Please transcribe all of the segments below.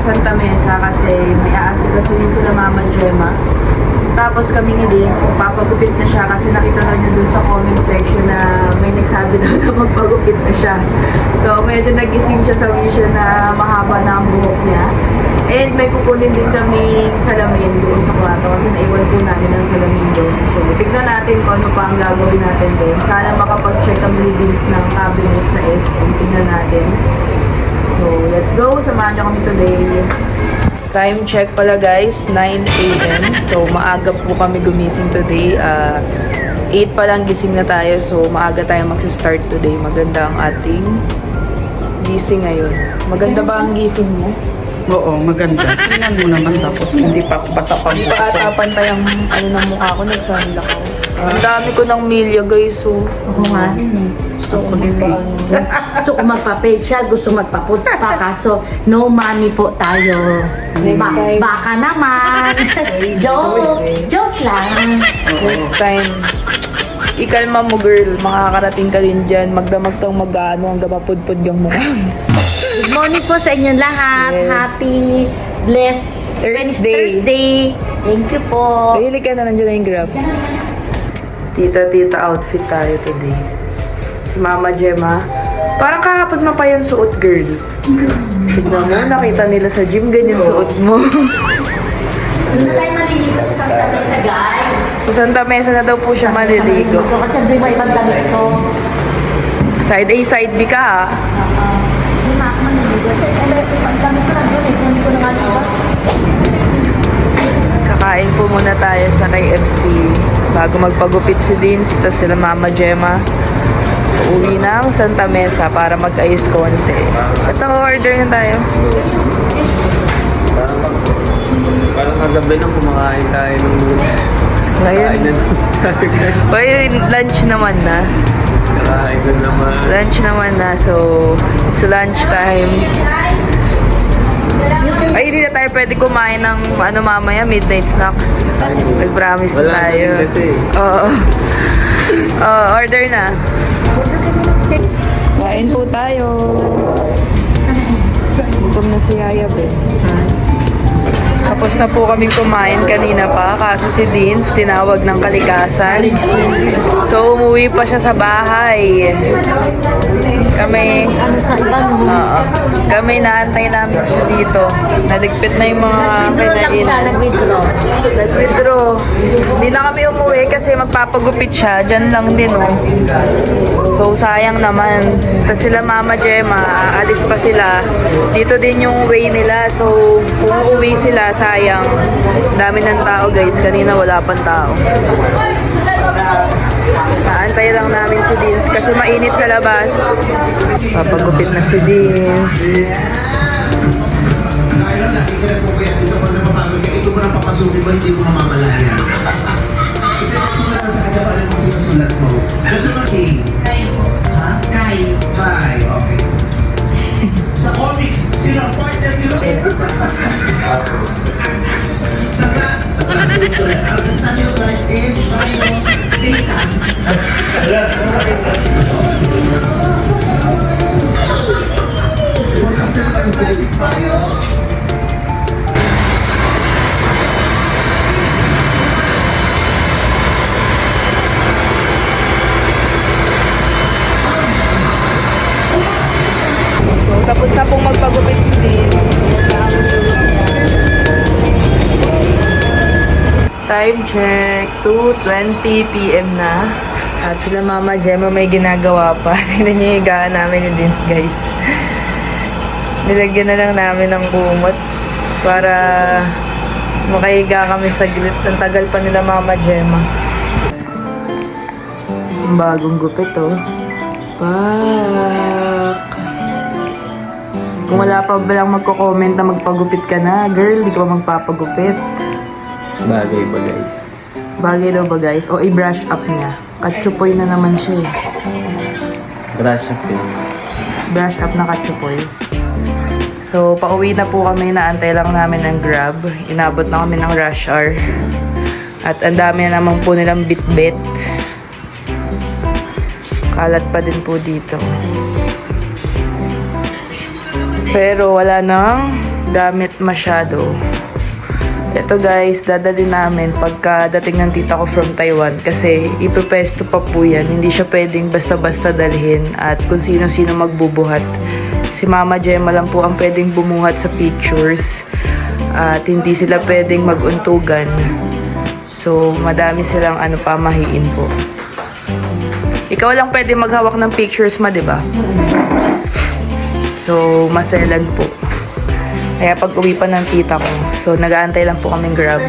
Santa Mesa kasi may aasikasuhin sila Mama Gemma. Tapos kami ni Dins, papagupit na siya kasi nakita na niya dun sa comment section na may nagsabi daw na magpagupit na siya. So medyo nagising siya sa vision na mahaba na ang buhok niya. And may kukunin din kami salamin doon sa kwarto kasi naiwan po namin ang salamin doon. So tignan natin kung ano pa ang gagawin natin doon. Sana makapag-check ang readings ng cabinet sa SM. Tignan natin. So let's go, samahan niyo kami today. Time check pala guys, 9 AM. So maaga po kami gumising today. 8 pa lang gising na tayo. So maaga tayo magsa-start today. Maganda ang ating gising ngayon. Maganda ba ang gising mo? Oo, maganda. Tingnan mo naman tapos hindi pa ako patapang. Hindi pa atapan pa yung ano ng mukha ko, nagsandak ako. Ang dami ko ng milya guys. So, Ako nga. Gusto ko gusto ko magpa-facial, gusto magpa-puts pa, kaso no money po tayo. Next time. Baka naman. Joke lang. next time, ikalma mo girl. Makakarating ka din dyan. Magdamag tang mag-ano hanggang mapudpud yung mukha. Good morning po sa inyong lahat. Yes. Happy, blessed Thursday. Thank you po. Pahili ka na, nandiyan na yung grab. Tita outfit tayo today. Si Mama Gemma. Parang kahapon mo pa yung suot, girl. Tignan mo, nakita nila sa gym, ganyan suot mo. Hindi tayo maliligo sa Santa Mesa, guys. Sa Santa Mesa na daw po siya maliligo. Kasi hindi mo ibang damit ko. Side A, side B ka ha. Hindi na ako maliligo. Kasi ibang damit ko na doon eh. Hindi ko na nga diba? Kakain po muna tayo sa KFC bago magpagupit si Dins, tapos sila Mama Gemma. Uuwi ng Santa Mesa para mag-ayos konti. Ito, order na tayo. Parang kagabi nang kumakain tayo ng Ngayon, kain na tayo guys. well, lunch naman na. Kakain ko naman. Lunch naman na, so it's lunch time. Ay, hindi na tayo pwede kumain ng ano mamaya, midnight snacks. Nag-promise na Wala na tayo. din kasi. Oo. Order na. Kain po tayo. Gutom na si Yaya, be. Tapos na po kaming kumain kanina pa, kaso si Dins tinawag ng kalikasan. So, umuwi pa siya sa bahay. Kami, Ano sa iba mo? kami naantay namin siya dito. Naligpit na yung mga Withdraw lang siya, kainan. nag-withdraw. Nag-withdraw. Hindi na kami umuwi kasi magpapagupit siya. Diyan lang din, oh. So, sayang naman. Tapos sila Mama Gemma, aalis pa sila. Dito din yung way nila. So, kung uuwi sila, sayang. Dami ng tao, guys. Kanina wala pang tao. Naantay lang namin si Dins kasi mainit sa labas. Papagupit na si Dins. Ito mo na papasukin mo, hindi mo namamalayan. Ito yung sulat sa kanya pa rin ang sinusulat mo. Gusto mo K? Ha? Kai. Kai, okay. Sa comics, sino ang partner ni Ron? Sa klase ito rin. The study of life is data. Is bio. So, tapos na pong magpagupit si Dins. Time check, 2:20 PM na. At sila Mama Gemma may ginagawa pa. Tingnan niyo yung higaan namin ni Dins, guys. Nilagyan na lang namin ng kumot para makahiga kami sa gilid. Ang tagal pa nila Mama Gemma. Bagong gupit, oh. Pak! Kung wala pa ba lang magko-comment na magpagupit ka na, girl, di ka ba magpapagupit? Bagay ba guys? Bagay daw ba, guys? O i-brush up niya. Katsupoy na naman siya eh. Brush up eh. Brush up na katsupoy. So, pauwi na po kami. Naantay lang namin ng Grab. Inabot na kami ng rush hour. At ang dami na naman po nilang bit-bit. Kalat pa din po dito. Pero wala nang gamit masyado. Ito guys, dadali namin pagkadating ng tita ko from Taiwan kasi ipepesto pa po yan. Hindi siya pwedeng basta-basta dalhin at kung sino-sino magbubuhat. Si Mama Gemma lang po ang pwedeng bumuhat sa pictures at hindi sila pwedeng maguntugan. So, madami silang pamahiin po. Ikaw lang pwede maghawak ng pictures ma, di ba? So, maselan po. Kaya pag uwi pa ng tita ko, so nag-aantay lang po kaming Grab.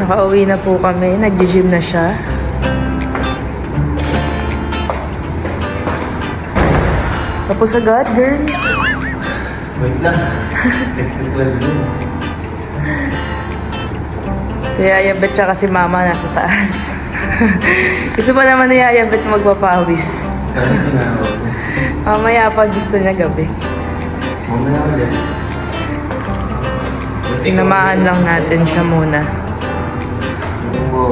Nakauwi na po kami, nag-gym na siya. Tapos agad, girl. Wait lang. Technical yun. Si Yaya Bet tsaka si Mama nasa taas. Gusto pa naman ni Yaya Bet magpapawis. Kaya tinawag. Mamaya pa gusto niya gabi. Mamaya ulit. Sinamaan lang natin siya muna. Oo.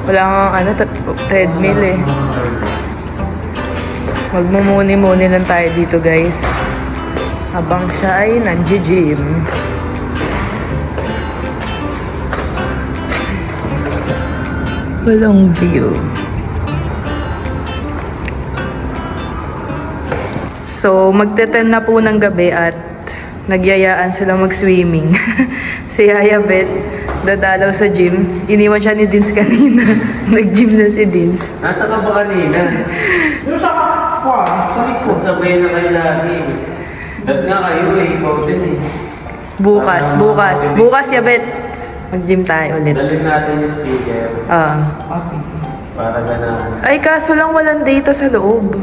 Wala kang treadmill eh. Magmumuni-muni lang tayo dito guys. Habang siya ay nag-gym. Walang view. So, magte-10 na po ng gabi at nagyayaan sila mag-swimming. Si Yaya Bet, dadalaw sa gym. Iniwan siya ni Dins kanina. Nag-gym na si Dins. Nasa ka ba kanina? Yung sa kapwa, sa likod. Magsabay na kayo lagi. Dat nga kayo ikaw din eh. Bukas, Yabet. Mag-gym tayo ulit. Dalhin natin yung speaker. Sige. Para ganahan. Ay, kaso lang walang data sa loob.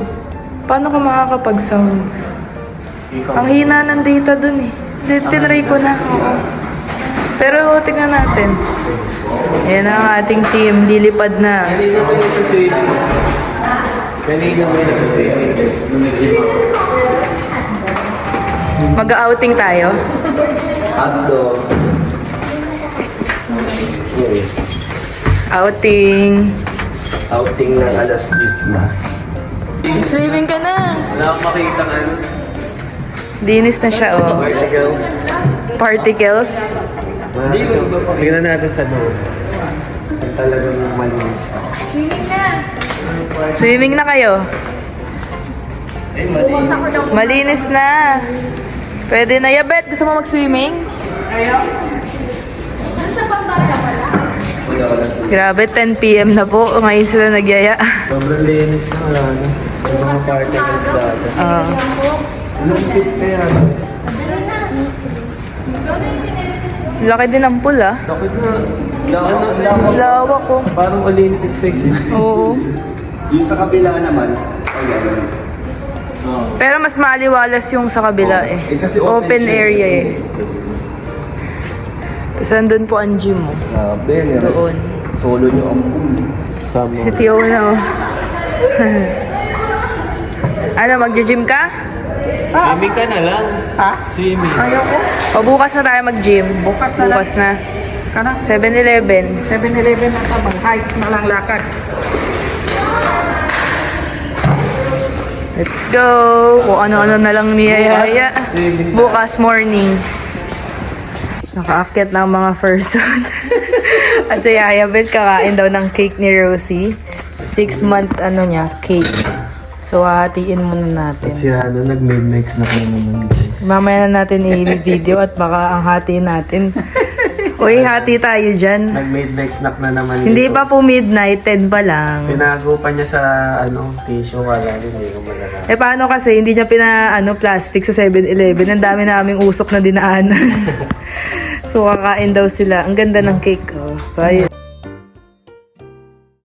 Paano ka makakapag-sounds? Ang hina ng data dun eh. Tinry ko na. Oo. Pero tingnan natin. Ayan ang ating team. Lilipad na. Kanina ko yung nag-swimming. Kanina ko yung nag-swimming. Nung nag-gym ako. Mag-outing tayo. Abdo. Outing. Outing ng alas 10 na. Swimming ka na. Wala akong makita nga. Dinis na siya, oh. Particles. Particles. Tingnan natin sa loob. Talagang malinis. Swimming na kayo. Malinis na. Pwede na. Yabet, gusto mo mag-swimming? Grabe, 10 PM na po. Ngayon sila nagyaya. Sobrang linis na wala na. Yung mga particles dati. Lupit na yan. Laki din ang pool, ah. Bakit na? Lawak. Lawak, oh. Parang Olympic size eh. Oo. Yung sa kabila naman, ay gano'n. Pero mas maliwalas yung sa kabila, eh. kasi Open area, eh. Saan doon po ang gym, oh? Grabe, Doon. solo nyo ang pool. Sama. Si Tio na, oh. Ano, mag-gym ka? Swimming ka na lang. Ha? Swimming. Ayoko. O bukas na tayo mag-gym. Bukas na lang. Bukas na. Kana? 7-Eleven. 7-Eleven na tabang. Hike na lang lakad. Let's go! Kung ano-ano na lang niyayaya. Bukas morning. Nakaakyat na ang mga person. At si Yaya Bet kakain daw ng cake ni Rosie. 6-month cake. So, hahatiin muna natin. Si ano, nag-midnight snack na naman guys. Mamaya na natin i-video at baka ang hatiin natin. Uy, hati tayo dyan. Nag-midnight snack na naman. Hindi pa po midnight, 10 pa lang. Pinago pa niya sa tissue. Wala, hindi ko malala. Eh paano kasi hindi niya plastic sa 7-Eleven. Ang dami naming usok na dinaanan. So kakain daw sila. Ang ganda ng cake. Oh. Bye.